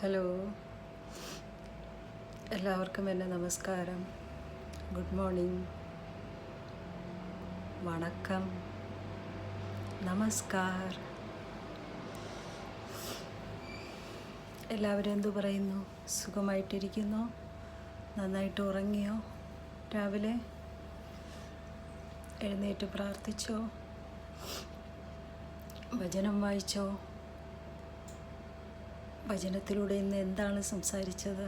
Hello, എല്ലാവർക്കും എൻ്റെ നമസ്കാരം. ഗുഡ് മോർണിംഗ്, വണക്കം, നമസ്കാർ. എല്ലാവരും എന്തു പറയുന്നു? സുഖമായിട്ടിരിക്കുന്നോ? നന്നായിട്ട് ഉറങ്ങിയോ? രാവിലെ എഴുന്നേറ്റ് പ്രാർത്ഥിച്ചോ? വചനം വായിച്ചോ? വചനത്തിലൂടെ ഇന്ന് എന്താണ് സംസാരിച്ചത്?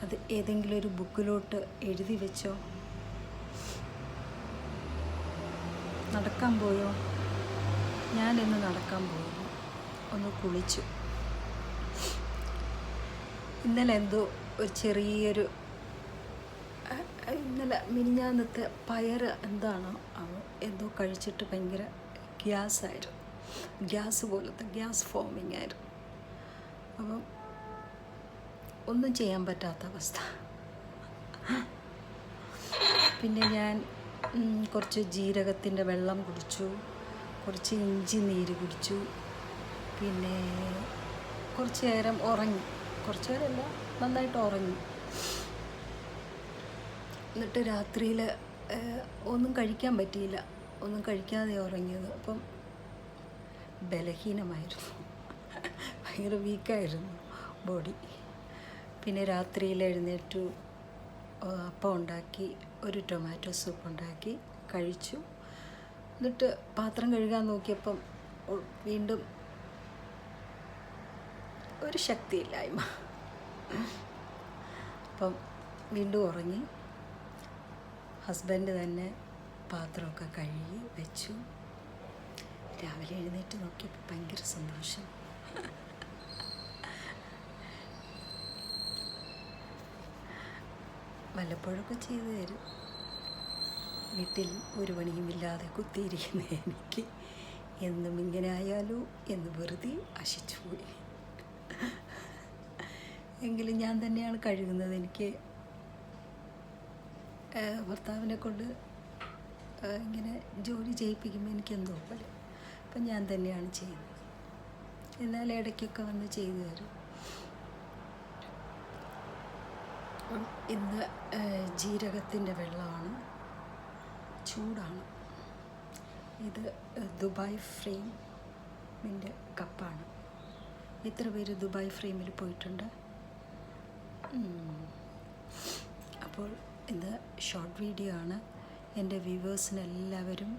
അത് ഏതെങ്കിലും ഒരു ബുക്കിലോട്ട് എഴുതി വെച്ചോ? നടക്കാൻ പോയോ? ഞാനിന്ന് നടക്കാൻ പോയിരുന്നു. ഒന്ന് കുളിച്ചു. ഇന്നലെ എന്തോ ഒരു ചെറിയൊരു മിനിഞ്ഞാന്നത്തെ പയർ എന്താണോ എന്തോ കഴിച്ചിട്ട് ഭയങ്കര ഗ്യാസായിരുന്നു. ഗ്യാസ് പോലത്തെ ഗ്യാസ് ഫോമിങ് ആയിരുന്നു. അപ്പം ഒന്നും ചെയ്യാൻ പറ്റാത്ത അവസ്ഥ. പിന്നെ ഞാൻ കുറച്ച് ജീരകത്തിൻ്റെ വെള്ളം കുടിച്ചു, കുറച്ച് ഇഞ്ചി നീര് കുടിച്ചു, പിന്നെ കുറച്ച് നേരം ഉറങ്ങി. കുറച്ച് നേരമല്ല, നന്നായിട്ട് ഉറങ്ങി. എന്നിട്ട് രാത്രിയിൽ ഒന്നും കഴിക്കാൻ പറ്റിയില്ല. ഒന്നും കഴിക്കാതെ ഉറങ്ങിയത്. അപ്പം ബലഹീനമായിരുന്നു, ഭയങ്കര വീക്കായിരുന്നു ബോഡി. പിന്നെ രാത്രിയിൽ എഴുന്നേറ്റു, അപ്പം ഉണ്ടാക്കി, ഒരു ടൊമാറ്റോ സൂപ്പ് ഉണ്ടാക്കി കഴിച്ചു. എന്നിട്ട് പാത്രം കഴുകാൻ നോക്കിയപ്പം വീണ്ടും ഒരു ശക്തിയില്ലായ്മ. അപ്പം വീണ്ടും ഉറങ്ങി. ഹസ്ബൻഡ് തന്നെ പാത്രമൊക്കെ കഴുകി വെച്ചു. രാവിലെ എഴുന്നേറ്റ് നോക്കിയപ്പോൾ ഭയങ്കര സന്തോഷം. വല്ലപ്പോഴൊക്കെ ചെയ്തു തരും. വീട്ടിൽ ഒരു പണിയുമില്ലാതെ കുത്തിയിരിക്കുന്ന എനിക്ക് എന്നും ഇങ്ങനെ ആയാലോ എന്ന് വെറുതെ ആശിച്ചുപോയി. എങ്കിലും ഞാൻ തന്നെയാണ് കഴുകുന്നത്. എനിക്ക് ഭർത്താവിനെ കൊണ്ട് ഇങ്ങനെ ജോലി ചെയ്യിപ്പിക്കുമ്പോൾ എനിക്കെന്തോ പോലെ. അപ്പം ഞാൻ തന്നെയാണ് ചെയ്യുന്നത്. എന്നാൽ ഇടയ്ക്കൊക്കെ വന്ന് ചെയ്തു തരും. ഇന്ന് ജീരകത്തിൻ്റെ വെള്ളമാണ്, ചൂടാണ്. ഇത് ദുബായ് ഫ്രെയിമിൻ്റെ കപ്പാണ്. എത്ര പേര് ദുബായ് ഫ്രെയിമിൽ പോയിട്ടുണ്ട്? അപ്പോൾ ഇത് ഷോർട്ട് വീഡിയോ ആണ്. എൻ്റെ വ്യൂവേഴ്സിനെല്ലാവരും